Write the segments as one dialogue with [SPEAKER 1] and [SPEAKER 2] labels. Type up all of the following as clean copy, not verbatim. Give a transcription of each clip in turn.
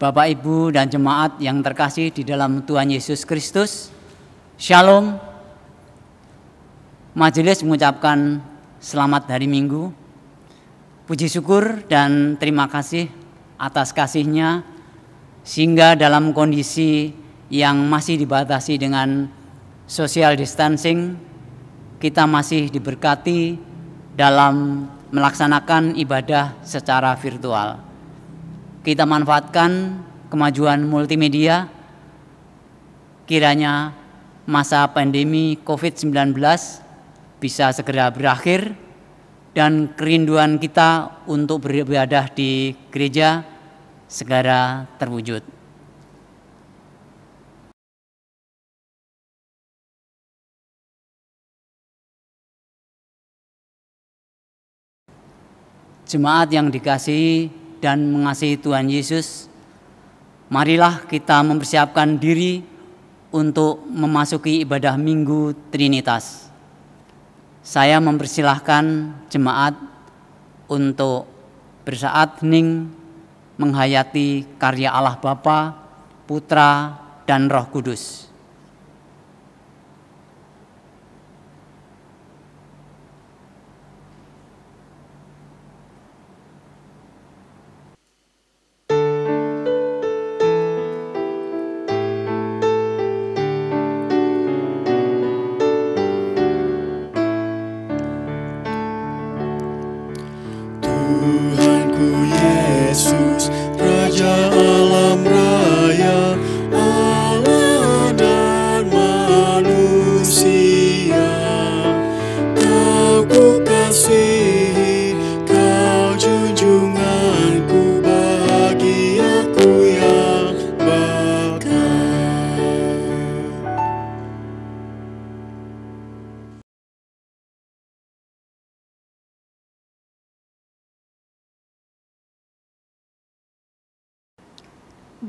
[SPEAKER 1] Bapak, Ibu, dan jemaat yang terkasih di dalam Tuhan Yesus Kristus, Shalom. Majelis mengucapkan selamat hari Minggu. Puji syukur dan terima kasih atas kasih-Nya, sehingga dalam kondisi yang masih dibatasi dengan social distancing, kita masih diberkati dalam melaksanakan ibadah secara virtual. Kita manfaatkan kemajuan multimedia, kiranya masa pandemi COVID-19 bisa segera berakhir dan kerinduan kita untuk beribadah di gereja segera terwujud. Jemaat yang dikasihi dan mengasihi Tuhan Yesus, marilah kita mempersiapkan diri untuk memasuki ibadah Minggu Trinitas. Saya mempersilahkan jemaat untuk bersaat hening menghayati karya Allah Bapa, Putra, dan Roh Kudus.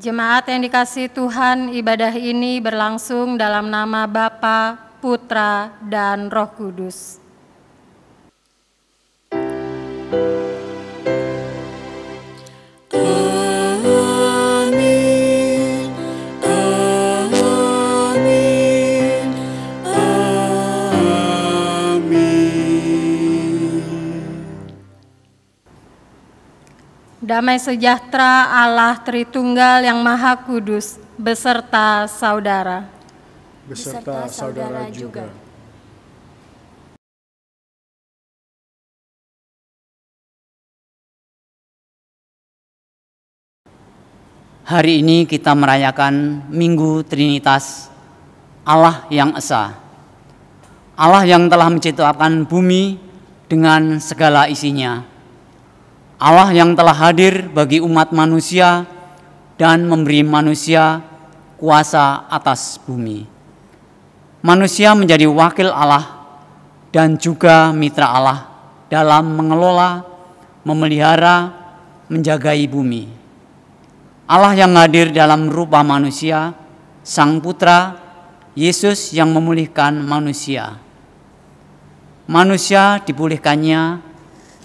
[SPEAKER 2] Jemaat yang dikasihi Tuhan, ibadah ini berlangsung dalam nama Bapa, Putra, dan Roh Kudus. Damai sejahtera Allah Tritunggal yang Maha Kudus beserta saudara.
[SPEAKER 3] Beserta saudara juga.
[SPEAKER 1] Hari ini kita merayakan Minggu Trinitas, Allah yang Esa. Allah yang telah menciptakan bumi dengan segala isinya. Allah yang telah hadir bagi umat manusia dan memberi manusia kuasa atas bumi. Manusia menjadi wakil Allah dan juga mitra Allah dalam mengelola, memelihara, menjagai bumi. Allah yang hadir dalam rupa manusia, Sang Putra, Yesus yang memulihkan manusia. Manusia dipulihkannya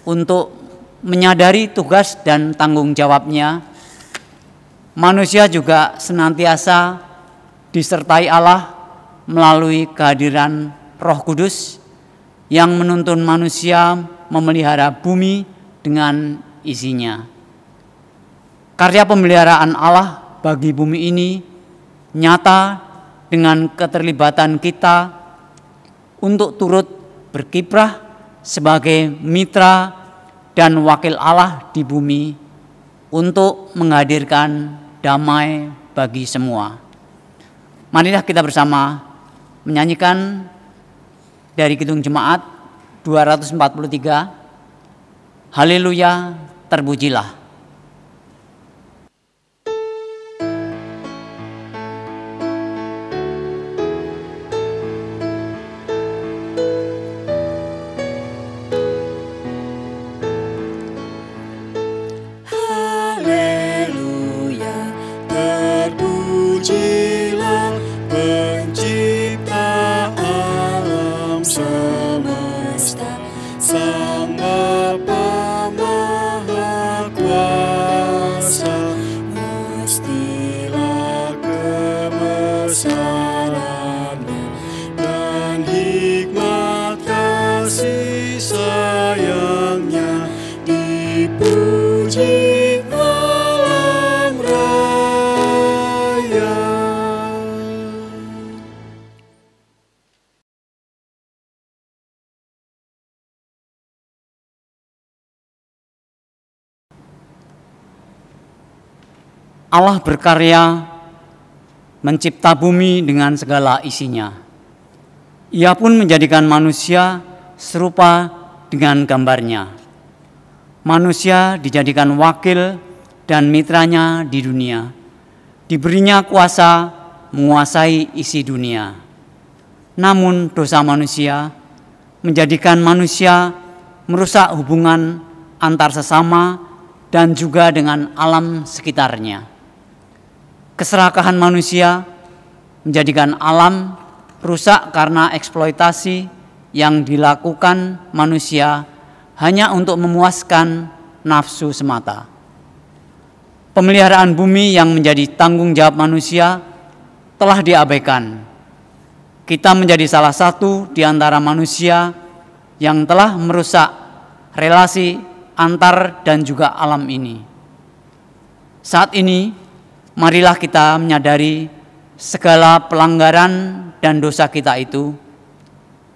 [SPEAKER 1] untuk menyadari tugas dan tanggung jawabnya, manusia juga senantiasa disertai Allah melalui kehadiran Roh Kudus yang menuntun manusia memelihara bumi dengan isinya. Karya pemeliharaan Allah bagi bumi ini nyata dengan keterlibatan kita untuk turut berkiprah sebagai mitra dan wakil Allah di bumi untuk menghadirkan damai bagi semua. Marilah kita bersama menyanyikan dari Kidung Jemaat 243, Haleluya, terpujilah. Allah berkarya mencipta bumi dengan segala isinya. Ia pun menjadikan manusia serupa dengan gambarnya. Manusia dijadikan wakil dan mitranya di dunia. Diberinya kuasa menguasai isi dunia. Namun dosa manusia menjadikan manusia merusak hubungan antar sesama dan juga dengan alam sekitarnya. Keserakahan manusia menjadikan alam rusak karena eksploitasi yang dilakukan manusia hanya untuk memuaskan nafsu semata. Pemeliharaan bumi yang menjadi tanggung jawab manusia telah diabaikan. Kita menjadi salah satu di antara manusia yang telah merusak relasi antar dan juga alam ini. Saat ini, marilah kita menyadari segala pelanggaran dan dosa kita itu,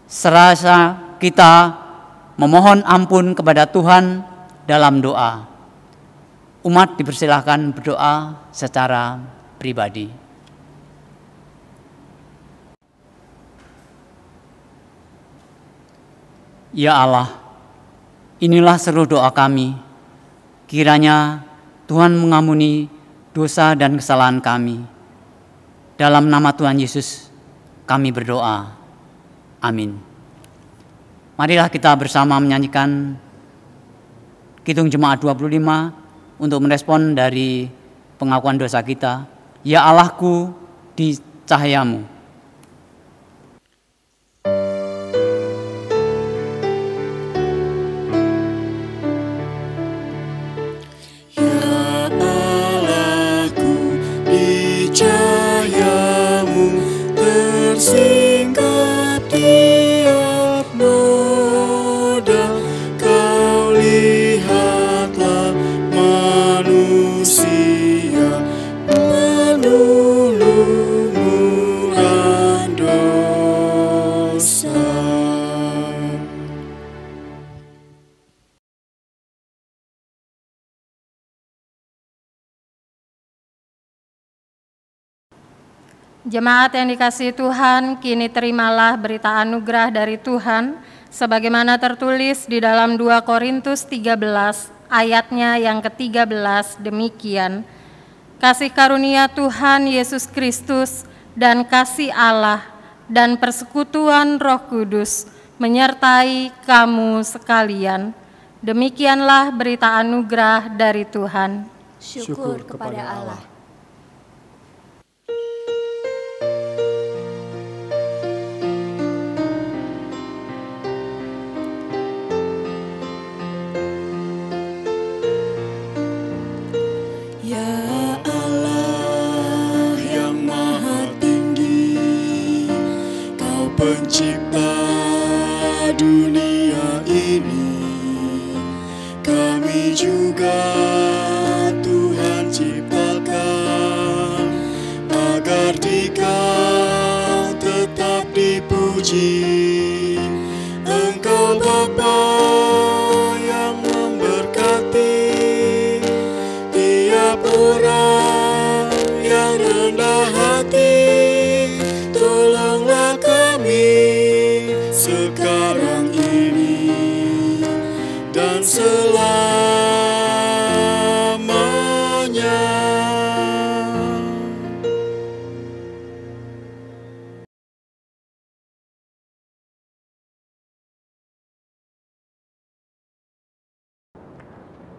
[SPEAKER 1] serasa kita memohon ampun kepada Tuhan dalam doa. Umat dipersilahkan berdoa secara pribadi. Ya Allah, inilah seluruh doa kami. Kiranya Tuhan mengampuni dosa dan kesalahan kami. Dalam nama Tuhan Yesus kami berdoa. Amin. Marilah kita bersama menyanyikan Kidung Jemaat 25 untuk merespon dari pengakuan dosa kita. Ya Allahku, di cahayamu.
[SPEAKER 3] Singkap tiap noda, kau lihatlah manusia penuh lumuran dosa.
[SPEAKER 2] Jemaat yang dikasihi Tuhan, kini terimalah berita anugerah dari Tuhan sebagaimana tertulis di dalam 2 Korintus 13 ayatnya yang ke-13 demikian. Kasih karunia Tuhan Yesus Kristus dan kasih Allah dan persekutuan Roh Kudus menyertai kamu sekalian. Demikianlah berita anugerah dari Tuhan.
[SPEAKER 3] Syukur kepada Allah. pencipta dunia ini, kami juga Tuhan ciptakan agar Dikau tetap dipuji. Engkau Bapa yang memberkati tiap orang yang rendah hati. Tolonglah kami sekarang ini dan selamanya.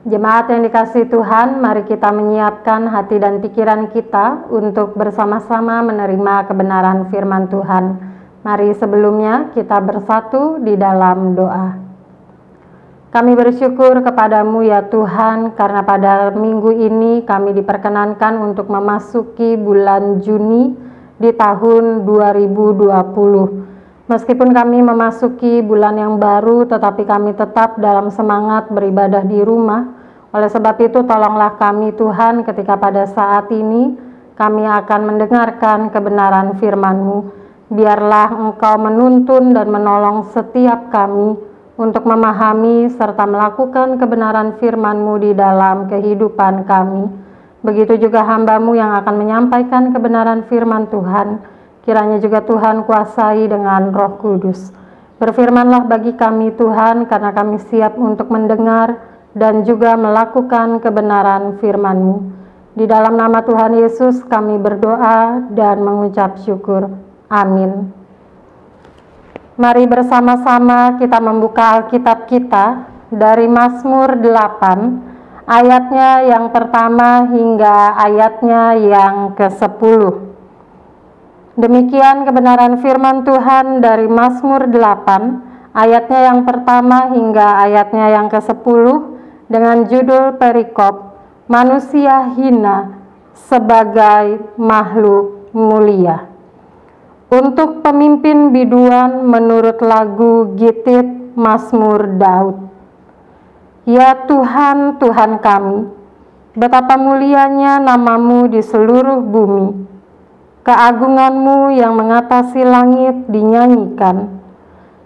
[SPEAKER 2] Jemaat yang dikasihi Tuhan, mari kita menyiapkan hati dan pikiran kita untuk bersama-sama menerima kebenaran firman Tuhan. Mari sebelumnya kita bersatu di dalam doa. Kami bersyukur kepadamu ya Tuhan, karena pada minggu ini kami diperkenankan untuk memasuki bulan Juni di tahun 2020. Meskipun kami memasuki bulan yang baru, tetapi kami tetap dalam semangat beribadah di rumah. Oleh sebab itu, tolonglah kami Tuhan ketika pada saat ini kami akan mendengarkan kebenaran firman-Mu. Biarlah Engkau menuntun dan menolong setiap kami untuk memahami serta melakukan kebenaran firman-Mu di dalam kehidupan kami. Begitu juga hamba-Mu yang akan menyampaikan kebenaran firman Tuhan. Kiranya juga Tuhan kuasai dengan Roh Kudus. Berfirmanlah bagi kami Tuhan, karena kami siap untuk mendengar dan juga melakukan kebenaran firman-Mu. Di dalam nama Tuhan Yesus kami berdoa dan mengucap syukur. Amin. Mari bersama-sama kita membuka Alkitab kita dari Mazmur 8, ayatnya yang pertama hingga ayatnya yang ke-10. Demikian kebenaran firman Tuhan dari Mazmur 8, ayatnya yang pertama hingga ayatnya yang ke-10 dengan judul perikop, Manusia Hina sebagai Makhluk Mulia. Untuk pemimpin biduan menurut lagu Gitit Mazmur Daud. Ya Tuhan, Tuhan kami, betapa mulianya nama-Mu di seluruh bumi. Keagungan-Mu yang mengatasi langit dinyanyikan.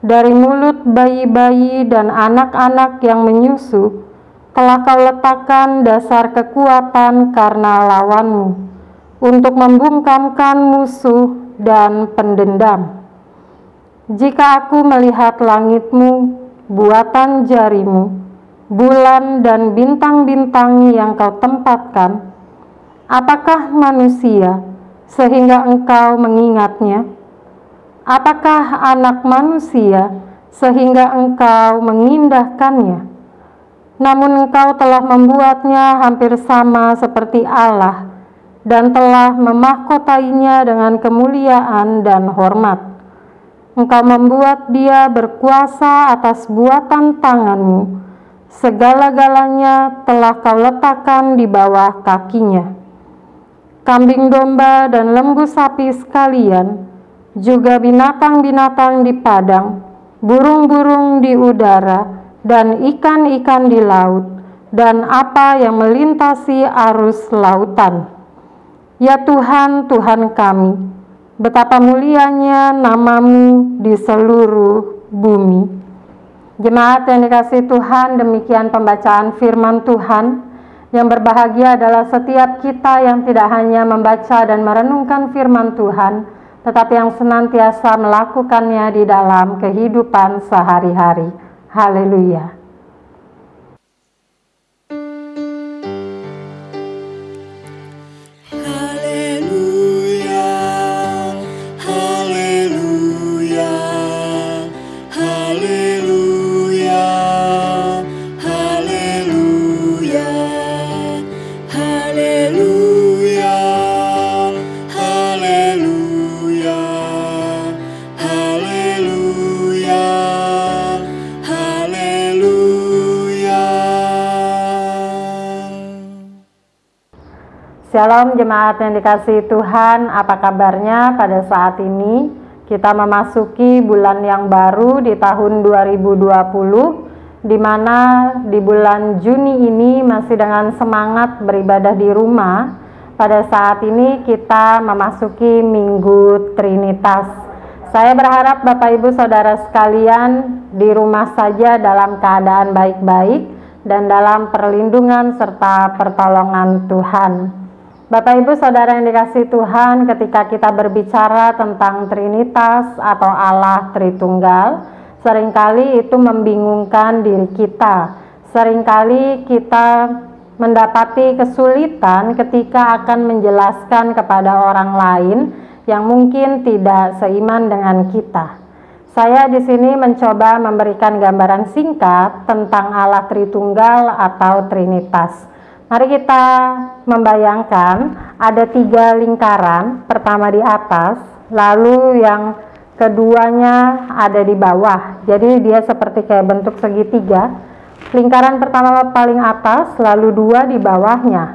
[SPEAKER 2] Dari mulut bayi-bayi dan anak-anak yang menyusu, telah Kau letakkan dasar kekuatan karena lawan-Mu, untuk membungkamkan musuh dan pendendam. Jika aku melihat langit-Mu, buatan jari-Mu, bulan dan bintang-bintang yang Kau tempatkan, apakah manusia sehingga Engkau mengingatnya? Apakah anak manusia sehingga Engkau mengindahkannya? Namun Engkau telah membuatnya hampir sama seperti Allah dan telah memahkotainya dengan kemuliaan dan hormat. Engkau membuat dia berkuasa atas buatan tangan-Mu. Segala-galanya telah Kau letakkan di bawah kakinya. Kambing domba dan lembu sapi sekalian, juga binatang-binatang di padang, burung-burung di udara, dan ikan-ikan di laut, dan apa yang melintasi arus lautan. Ya Tuhan, Tuhan kami, betapa mulianya nama-Mu di seluruh bumi. Jemaat yang dikasihi Tuhan, demikian pembacaan firman Tuhan. Yang berbahagia adalah setiap kita yang tidak hanya membaca dan merenungkan firman Tuhan, tetapi yang senantiasa melakukannya di dalam kehidupan sehari-hari. Haleluya.
[SPEAKER 3] Haleluya, haleluya, haleluya, haleluya, haleluya, haleluya, haleluya, haleluya.
[SPEAKER 2] Shalom jemaat yang dikasihi Tuhan, apa kabarnya pada saat ini? Kita memasuki bulan yang baru di tahun 2020, di mana di bulan Juni ini masih dengan semangat beribadah di rumah. Pada saat ini kita memasuki Minggu Trinitas. Saya berharap Bapak Ibu Saudara sekalian di rumah saja dalam keadaan baik-baik dan dalam perlindungan serta pertolongan Tuhan. Bapak Ibu Saudara yang dikasihi Tuhan, ketika kita berbicara tentang Trinitas atau Allah Tritunggal, seringkali itu membingungkan diri kita. Seringkali kita mendapati kesulitan ketika akan menjelaskan kepada orang lain yang mungkin tidak seiman dengan kita. Saya di sini mencoba memberikan gambaran singkat tentang Allah Tritunggal atau Trinitas. Mari kita membayangkan ada 3 lingkaran, pertama di atas, lalu yang keduanya ada di bawah. Jadi dia seperti kayak bentuk segitiga. Lingkaran pertama paling atas, lalu 2 di bawahnya.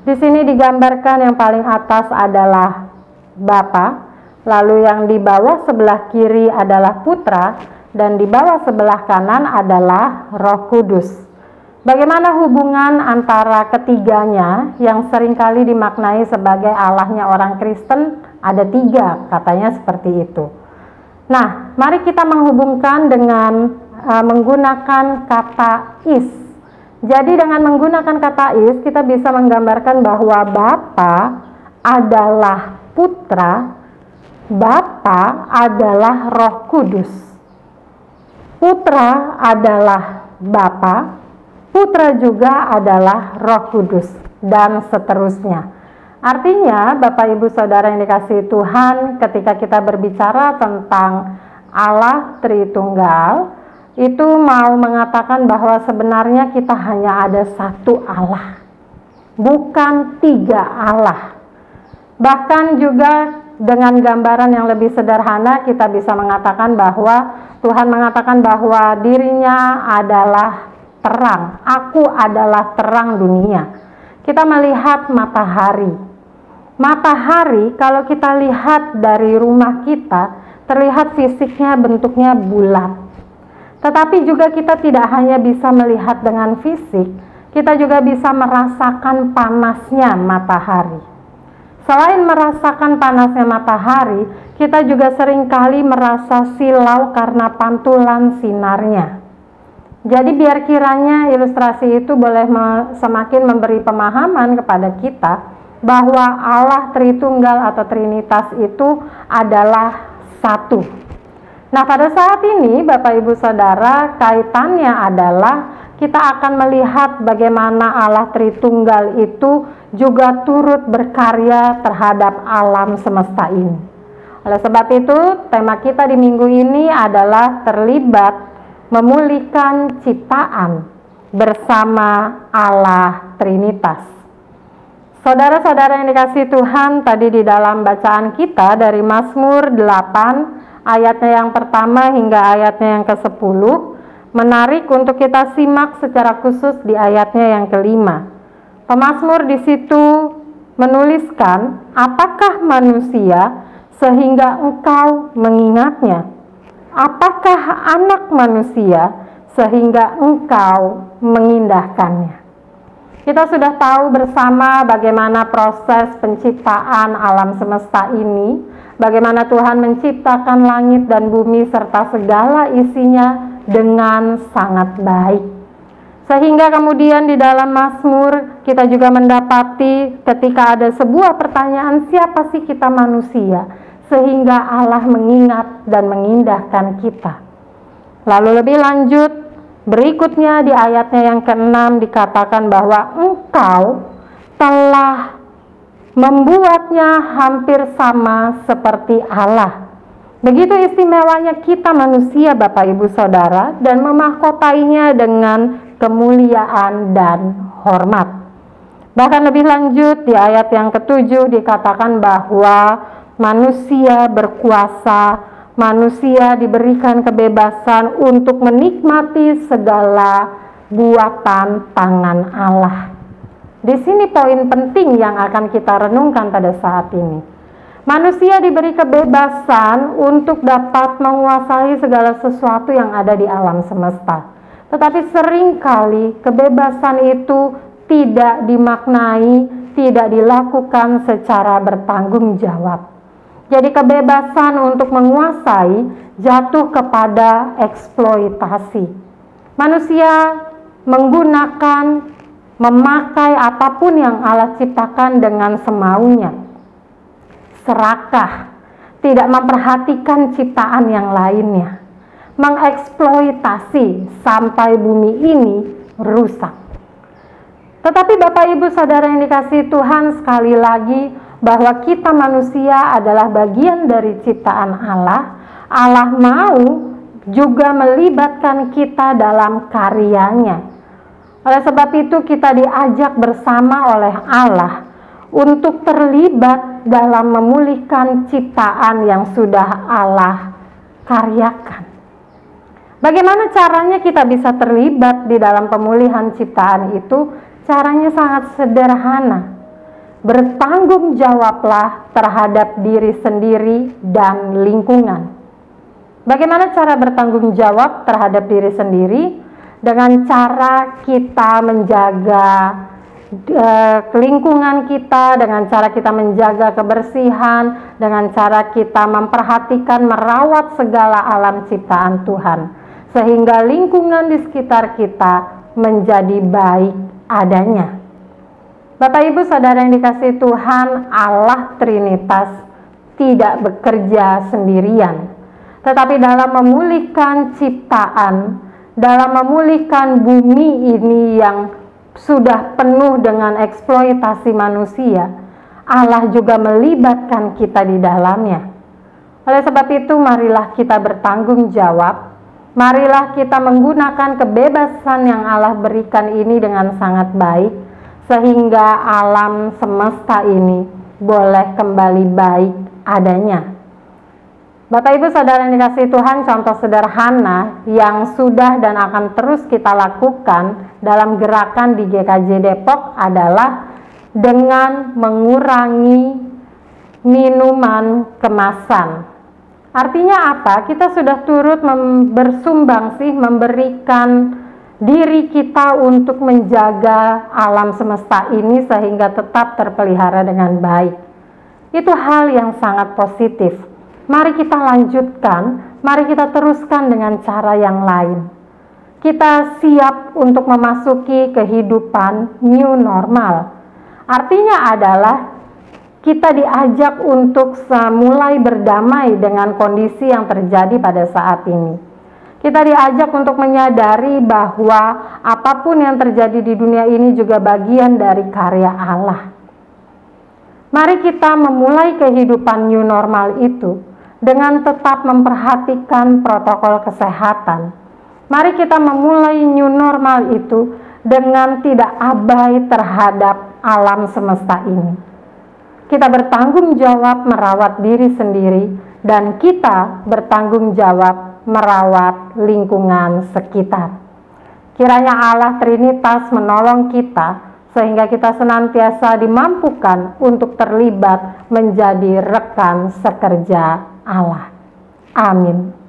[SPEAKER 2] Di sini digambarkan yang paling atas adalah Bapa, lalu yang di bawah sebelah kiri adalah Putra, dan di bawah sebelah kanan adalah Roh Kudus. Bagaimana hubungan antara ketiganya yang seringkali dimaknai sebagai Allahnya orang Kristen? Ada 3, katanya seperti itu. Nah, mari kita menghubungkan dengan menggunakan kata is. Jadi dengan menggunakan kata is, kita bisa menggambarkan bahwa Bapa adalah Putra, Bapa adalah Roh Kudus. Putra adalah Bapa, Putra juga adalah Roh Kudus, dan seterusnya. Artinya, Bapak Ibu Saudara yang dikasihi Tuhan, ketika kita berbicara tentang Allah Tritunggal, itu mau mengatakan bahwa sebenarnya kita hanya ada satu Allah, bukan 3 Allah. Bahkan juga dengan gambaran yang lebih sederhana kita bisa mengatakan bahwa Tuhan mengatakan bahwa dirinya adalah terang. Aku adalah terang dunia. Kita melihat matahari. Matahari kalau kita lihat dari rumah kita, terlihat fisiknya bentuknya bulat. Tetapi juga kita tidak hanya bisa melihat dengan fisik, kita juga bisa merasakan panasnya matahari. Selain merasakan panasnya matahari, kita juga seringkali merasa silau karena pantulan sinarnya. Jadi biar kiranya ilustrasi itu boleh semakin memberi pemahaman kepada kita bahwa Allah Tritunggal atau Trinitas itu adalah satu. Nah, pada saat ini Bapak Ibu Saudara, kaitannya adalah kita akan melihat bagaimana Allah Tritunggal itu juga turut berkarya terhadap alam semesta ini. Oleh sebab itu, tema kita di minggu ini adalah terlibat memulihkan ciptaan bersama Allah Trinitas. Saudara-saudara yang dikasihi Tuhan, tadi di dalam bacaan kita dari Mazmur 8 ayatnya yang pertama hingga ayatnya yang ke-10, menarik untuk kita simak secara khusus di ayatnya yang kelima. Pemazmur di situ menuliskan, apakah manusia sehingga engkau mengingatnya? Apakah anak manusia sehingga engkau mengindahkannya? Kita sudah tahu bersama bagaimana proses penciptaan alam semesta ini, bagaimana Tuhan menciptakan langit dan bumi serta segala isinya dengan sangat baik. Sehingga kemudian di dalam Mazmur kita juga mendapati ketika ada sebuah pertanyaan, siapa sih kita manusia? Sehingga Allah mengingat dan mengindahkan kita. Lalu lebih lanjut, berikutnya di ayatnya yang ke-6 dikatakan bahwa engkau telah membuatnya hampir sama seperti Allah. Begitu istimewanya kita manusia Bapak Ibu Saudara, dan memahkotainya dengan kemuliaan dan hormat. Bahkan lebih lanjut di ayat yang ke-7 dikatakan bahwa manusia berkuasa, manusia diberikan kebebasan untuk menikmati segala buatan tangan Allah. Di sini poin penting yang akan kita renungkan pada saat ini. Manusia diberi kebebasan untuk dapat menguasai segala sesuatu yang ada di alam semesta. Tetapi seringkali kebebasan itu tidak dimaknai, tidak dilakukan secara bertanggung jawab. Jadi kebebasan untuk menguasai jatuh kepada eksploitasi. Manusia menggunakan, memakai apapun yang Allah ciptakan dengan semaunya. Serakah, tidak memperhatikan ciptaan yang lainnya, mengeksploitasi sampai bumi ini rusak. Tetapi Bapak Ibu Saudara yang dikasihi Tuhan, sekali lagi bahwa kita manusia adalah bagian dari ciptaan Allah. Allah mau juga melibatkan kita dalam karyanya. Oleh sebab itu kita diajak bersama oleh Allah untuk terlibat dalam memulihkan ciptaan yang sudah Allah karyakan. Bagaimana caranya kita bisa terlibat di dalam pemulihan ciptaan itu? Caranya sangat sederhana. Bertanggung jawablah terhadap diri sendiri dan lingkungan. Bagaimana cara bertanggung jawab terhadap diri sendiri? Dengan cara kita menjaga lingkungan kita, dengan cara kita menjaga kebersihan, dengan cara kita memperhatikan, merawat segala alam ciptaan Tuhan, sehingga lingkungan di sekitar kita menjadi baik adanya. Bapak Ibu Saudara yang dikasihi Tuhan, Allah Trinitas tidak bekerja sendirian, tetapi dalam memulihkan ciptaan, dalam memulihkan bumi ini yang sudah penuh dengan eksploitasi manusia, Allah juga melibatkan kita di dalamnya. Oleh sebab itu, marilah kita bertanggung jawab, marilah kita menggunakan kebebasan yang Allah berikan ini dengan sangat baik, sehingga alam semesta ini boleh kembali baik adanya. Bapak Ibu Saudara yang dikasihi Tuhan, contoh sederhana yang sudah dan akan terus kita lakukan dalam gerakan di GKJ Depok adalah dengan mengurangi minuman kemasan. Artinya apa? Kita sudah turut bersumbangsi, memberikan diri kita untuk menjaga alam semesta ini sehingga tetap terpelihara dengan baik. Itu hal yang sangat positif. Mari kita lanjutkan, mari kita teruskan dengan cara yang lain. Kita siap untuk memasuki kehidupan new normal. Artinya adalah kita diajak untuk mulai berdamai dengan kondisi yang terjadi pada saat ini. Kita diajak untuk menyadari bahwa apapun yang terjadi di dunia ini juga bagian dari karya Allah. Mari kita memulai kehidupan new normal itu dengan tetap memperhatikan protokol kesehatan. Mari kita memulai new normal itu dengan tidak abai terhadap alam semesta ini. Kita bertanggung jawab merawat diri sendiri, dan kita bertanggung jawab merawat lingkungan sekitar. Kiranya Allah Trinitas menolong kita sehingga kita senantiasa dimampukan untuk terlibat menjadi rekan sekerja Allah. Amin.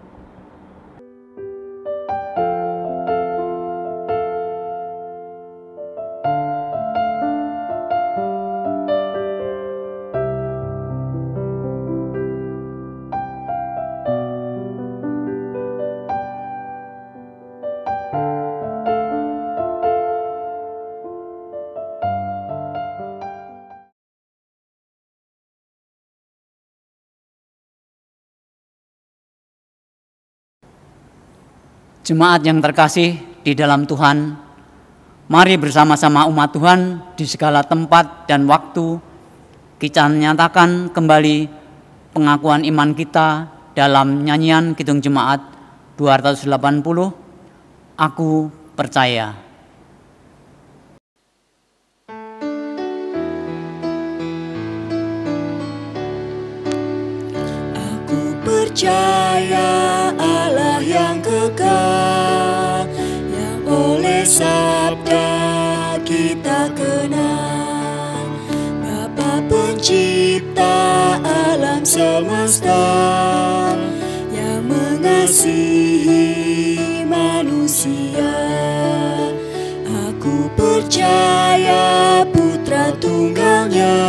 [SPEAKER 1] Jemaat yang terkasih di dalam Tuhan, mari bersama-sama umat Tuhan di segala tempat dan waktu kita nyatakan kembali pengakuan iman kita dalam nyanyian Kidung Jemaat 280, Aku Percaya.
[SPEAKER 3] Aku percaya Allah yang kekal, yang oleh sabda kita kenal, Bapa Pencipta, Allah semesta yang mengasihi manusia. Aku percaya Putra Tunggalnya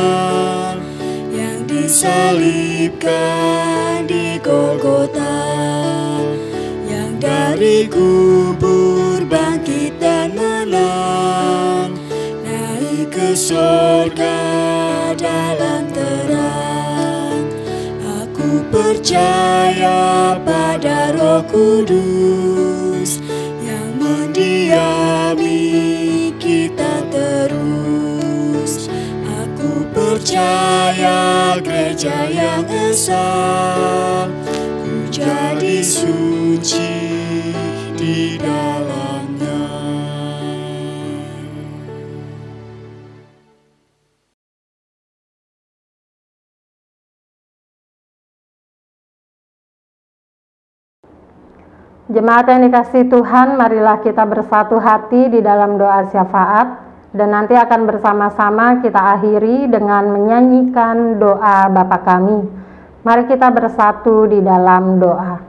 [SPEAKER 3] yang disalibkan di Golgota, yang dari kubur bangkit dan menang, naik ke sorga dalam terang. Aku percaya pada Roh Kudus yang mendiami kita terus. Aku percaya gereja yang esa, ku jadi suci di dalamnya.
[SPEAKER 2] Jemaat yang dikasihi Tuhan, marilah kita bersatu hati di dalam doa syafaat, dan nanti akan bersama-sama kita akhiri dengan menyanyikan doa Bapa Kami. Mari kita bersatu di dalam doa.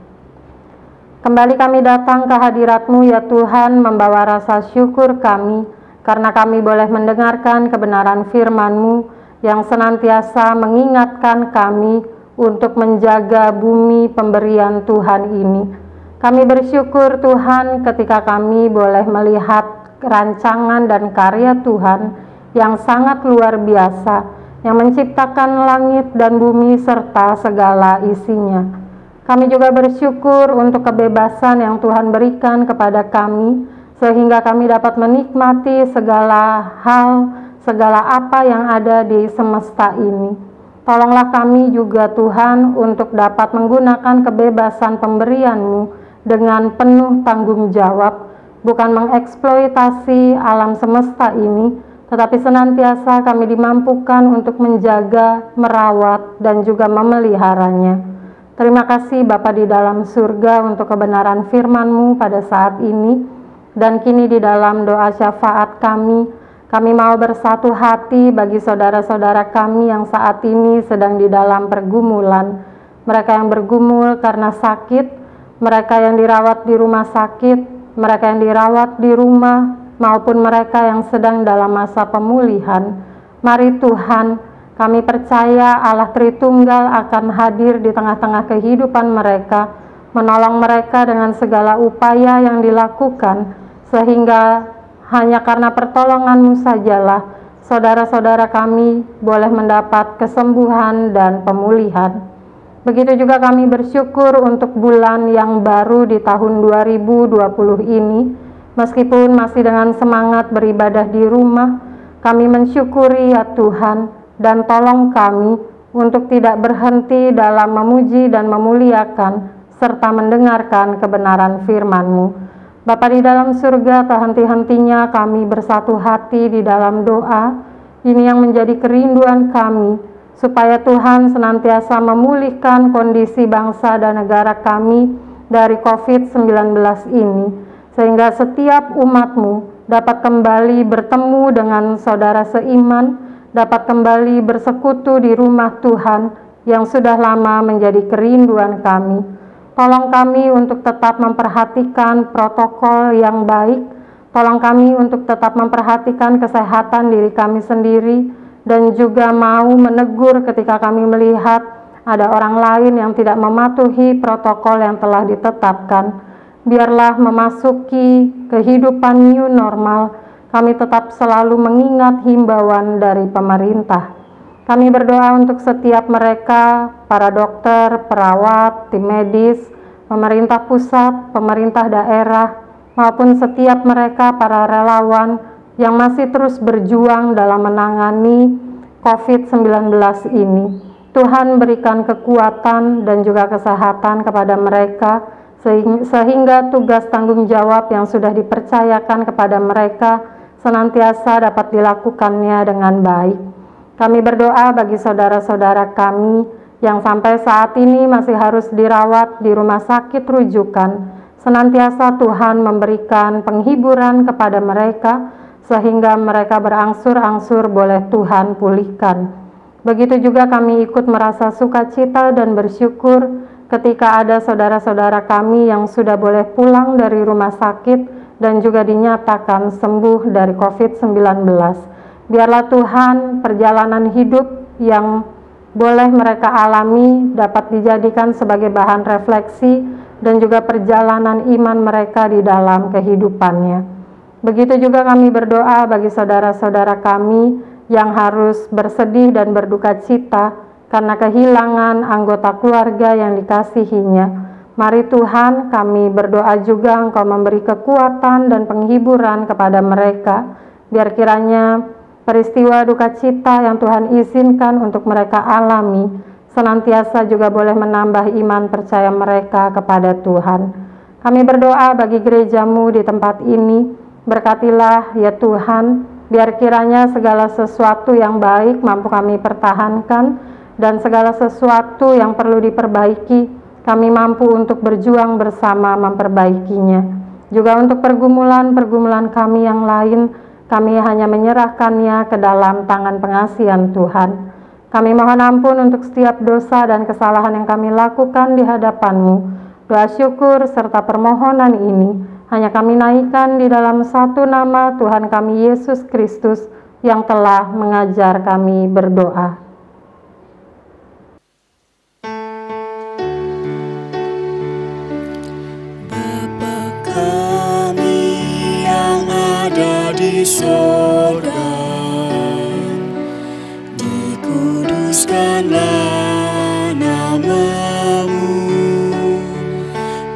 [SPEAKER 2] Kembali kami datang ke hadirat-Mu ya Tuhan, membawa rasa syukur kami, karena kami boleh mendengarkan kebenaran firman-Mu yang senantiasa mengingatkan kami untuk menjaga bumi pemberian Tuhan ini. Kami bersyukur Tuhan ketika kami boleh melihat rancangan dan karya Tuhan yang sangat luar biasa, yang menciptakan langit dan bumi serta segala isinya. Kami juga bersyukur untuk kebebasan yang Tuhan berikan kepada kami, sehingga kami dapat menikmati segala hal, segala apa yang ada di semesta ini. Tolonglah kami juga Tuhan untuk dapat menggunakan kebebasan pemberian-Mu dengan penuh tanggung jawab, bukan mengeksploitasi alam semesta ini, tetapi senantiasa kami dimampukan untuk menjaga, merawat, dan juga memeliharanya. Terima kasih Bapa di dalam surga untuk kebenaran firman-Mu pada saat ini, dan kini di dalam doa syafaat kami mau bersatu hati bagi saudara-saudara kami yang saat ini sedang di dalam pergumulan. Mereka yang bergumul karena sakit, mereka yang dirawat di rumah sakit, mereka yang dirawat di rumah, maupun mereka yang sedang dalam masa pemulihan. Mari Tuhan, kami percaya Allah Tritunggal akan hadir di tengah-tengah kehidupan mereka, menolong mereka dengan segala upaya yang dilakukan, sehingga hanya karena pertolongan-Mu sajalah saudara-saudara kami boleh mendapat kesembuhan dan pemulihan. Begitu juga kami bersyukur untuk bulan yang baru di tahun 2020 ini. Meskipun masih dengan semangat beribadah di rumah, kami mensyukuri ya Tuhan, dan tolong kami untuk tidak berhenti dalam memuji dan memuliakan, serta mendengarkan kebenaran firman-Mu. Bapa di dalam surga, tak henti-hentinya kami bersatu hati di dalam doa. Ini yang menjadi kerinduan kami, supaya Tuhan senantiasa memulihkan kondisi bangsa dan negara kami dari COVID-19 ini, sehingga setiap umat-Mu dapat kembali bertemu dengan saudara seiman, dapat kembali bersekutu di rumah Tuhan yang sudah lama menjadi kerinduan kami. Tolong kami untuk tetap memperhatikan protokol yang baik, tolong kami untuk tetap memperhatikan kesehatan diri kami sendiri, dan juga mau menegur ketika kami melihat ada orang lain yang tidak mematuhi protokol yang telah ditetapkan. Biarlah memasuki kehidupan new normal, kami tetap selalu mengingat himbauan dari pemerintah. Kami berdoa untuk setiap mereka, para dokter, perawat, tim medis, pemerintah pusat, pemerintah daerah, maupun setiap mereka para relawan yang masih terus berjuang dalam menangani COVID-19 ini. Tuhan berikan kekuatan dan juga kesehatan kepada mereka, sehingga tugas tanggung jawab yang sudah dipercayakan kepada mereka senantiasa dapat dilakukannya dengan baik. Kami berdoa bagi saudara-saudara kami yang sampai saat ini masih harus dirawat di rumah sakit rujukan. Senantiasa Tuhan memberikan penghiburan kepada mereka, sehingga mereka berangsur-angsur boleh Tuhan pulihkan. Begitu juga kami ikut merasa sukacita dan bersyukur ketika ada saudara-saudara kami yang sudah boleh pulang dari rumah sakit dan juga dinyatakan sembuh dari COVID-19. Biarlah Tuhan, perjalanan hidup yang boleh mereka alami dapat dijadikan sebagai bahan refleksi dan juga perjalanan iman mereka di dalam kehidupannya. Begitu juga kami berdoa bagi saudara-saudara kami yang harus bersedih dan berduka cita karena kehilangan anggota keluarga yang dikasihinya. Mari Tuhan, kami berdoa juga Engkau memberi kekuatan dan penghiburan kepada mereka, biar kiranya peristiwa duka cita yang Tuhan izinkan untuk mereka alami senantiasa juga boleh menambah iman percaya mereka kepada Tuhan. Kami berdoa bagi gerejamu di tempat ini, berkatilah ya Tuhan, biar kiranya segala sesuatu yang baik mampu kami pertahankan, dan segala sesuatu yang perlu diperbaiki, kami mampu untuk berjuang bersama memperbaikinya. Juga untuk pergumulan-pergumulan kami yang lain, kami hanya menyerahkannya ke dalam tangan pengasihan Tuhan. Kami mohon ampun untuk setiap dosa dan kesalahan yang kami lakukan di hadapan-Mu. Doa syukur serta permohonan ini hanya kami naikkan di dalam satu nama Tuhan kami Yesus Kristus yang telah mengajar kami berdoa.
[SPEAKER 3] Bapa kami yang ada di surga, dikuduskanlah nama-Mu,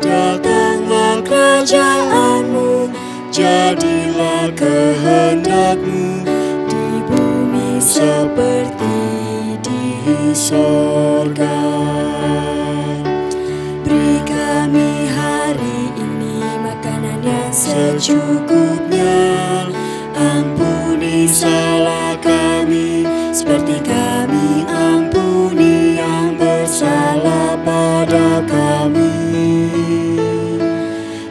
[SPEAKER 3] datanglah kerajaan-Mu, jadilah kehendak-Mu di bumi seperti di surga. Beri kami hari ini makanan yang secukupnya, ampuni salah kami seperti kami ampuni yang bersalah pada kami.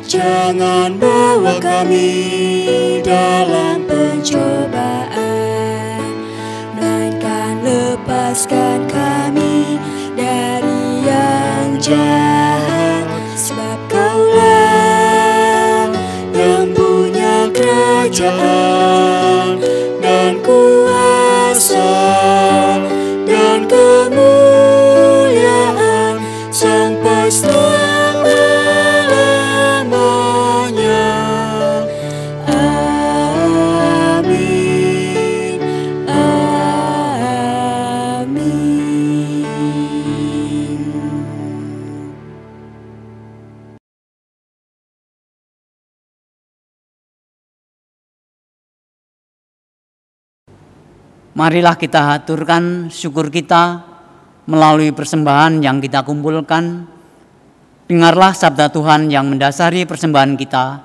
[SPEAKER 3] Jangan bawa kami dalam pencobaan, melainkan lepaskan kami dari yang jahat. Sebab Kaulah yang punya kerajaan dan kuasa dan kemuliaan sampai selama-lamanya. Amin. Amin.
[SPEAKER 1] Marilah kita haturkan syukur kita melalui persembahan yang kita kumpulkan. Dengarlah sabda Tuhan yang mendasari persembahan kita,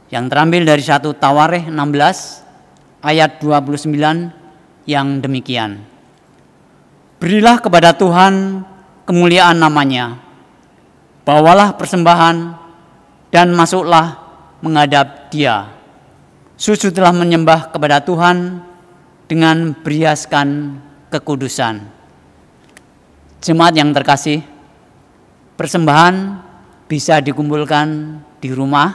[SPEAKER 1] yang terambil dari 1 Tawarikh 16 ayat 29 yang demikian. Berilah kepada Tuhan kemuliaan namanya, bawalah persembahan dan masuklah menghadap Dia. Sujudlah menyembah kepada Tuhan dengan beriaskan kekudusan. Jemaat yang terkasih, persembahan bisa dikumpulkan di rumah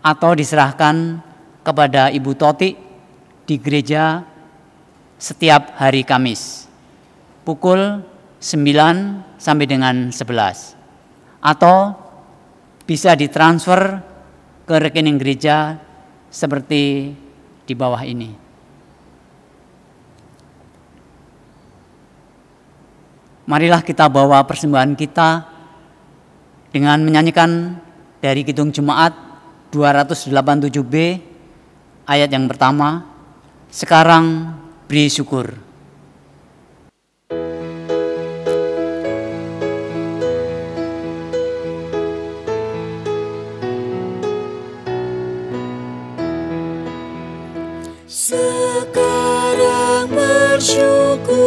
[SPEAKER 1] atau diserahkan kepada Ibu Toti di gereja setiap hari Kamis pukul 9 sampai dengan 11, atau bisa ditransfer ke rekening gereja seperti di bawah ini. Marilah kita bawa persembahan kita dengan menyanyikan dari Kidung Jemaat 287B ayat yang pertama, Sekarang Beri Syukur.
[SPEAKER 3] Sekarang bersyukur,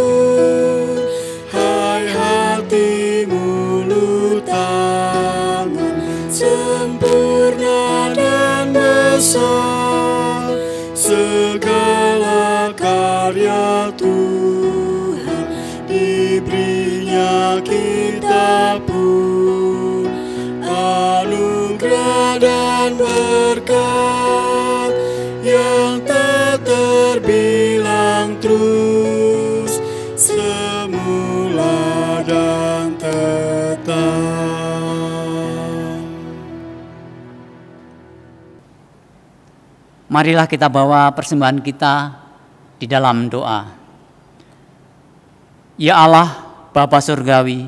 [SPEAKER 3] hai hati, mulut, tangan, sempurna dan besar segala karya Tuhan. kita pun anugerah dan berkat yang tak terbilang terus semula dan tetap.
[SPEAKER 1] Marilah kita bawa persembahan kita di dalam doa. Ya Allah, Bapa Surgawi,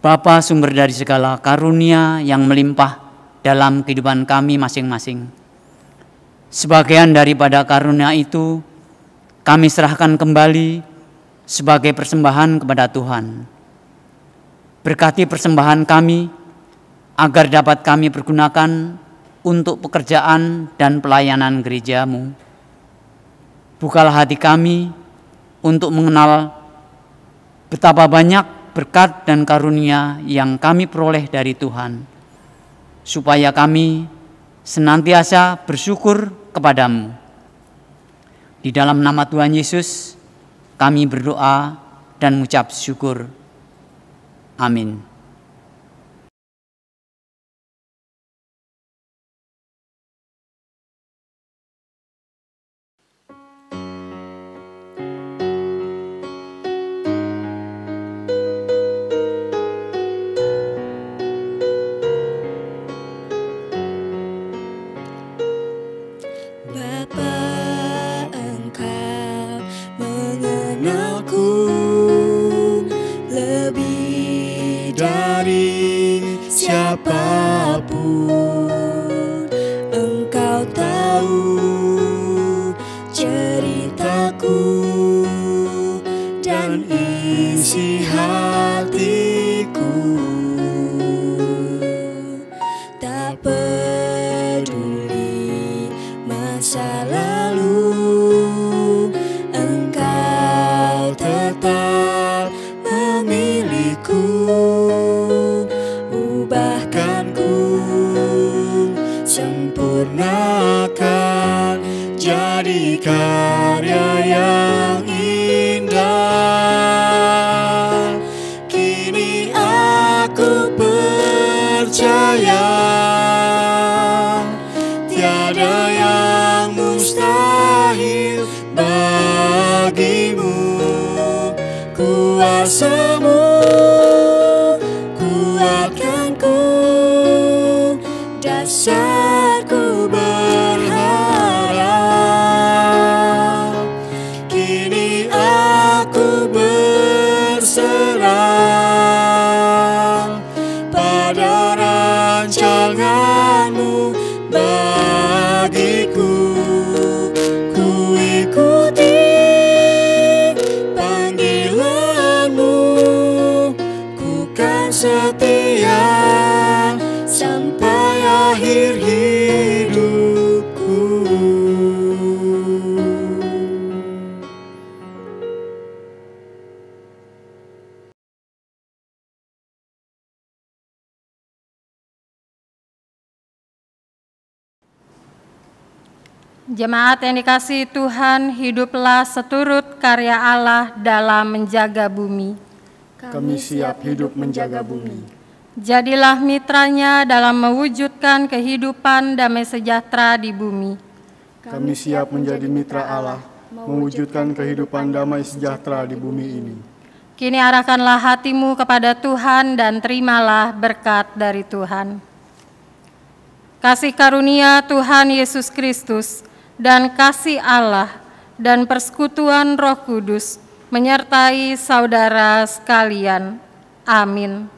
[SPEAKER 1] Bapa sumber dari segala karunia yang melimpah dalam kehidupan kami masing-masing. Sebagian daripada karunia itu kami serahkan kembali sebagai persembahan kepada Tuhan. Berkati persembahan kami agar dapat kami pergunakan untuk pekerjaan dan pelayanan gereja-Mu. Bukalah hati kami untuk mengenal betapa banyak berkat dan karunia yang kami peroleh dari Tuhan, supaya kami senantiasa bersyukur kepadamu. Di dalam nama Tuhan Yesus, kami berdoa dan mengucap syukur. Amin.
[SPEAKER 3] Siapapun Engkau tahu ceritaku dan isi hatiku. Tak peduli masa lalu, Engkau tetap memilihku. Sempurnakan jadi karya yang indah. Kini aku percaya tiada yang mustahil bagimu. Kuasamu kuatkanku, dasarku berharap. Kini aku berserah pada rancanganmu bagiku. Ku ikuti panggilanmu, ku kan setia sampai akhir hidupku.
[SPEAKER 2] Jemaat yang dikasihi Tuhan, hiduplah seturut karya Allah dalam menjaga bumi.
[SPEAKER 4] Kami siap hidup menjaga bumi.
[SPEAKER 2] Jadilah mitranya dalam mewujudkan kehidupan damai sejahtera di bumi.
[SPEAKER 4] Kami siap menjadi mitra Allah, mewujudkan kehidupan damai sejahtera di bumi ini.
[SPEAKER 2] Kini arahkanlah hatimu kepada Tuhan dan terimalah berkat dari Tuhan. Kasih karunia Tuhan Yesus Kristus dan kasih Allah dan persekutuan Roh Kudus menyertai saudara sekalian. Amin.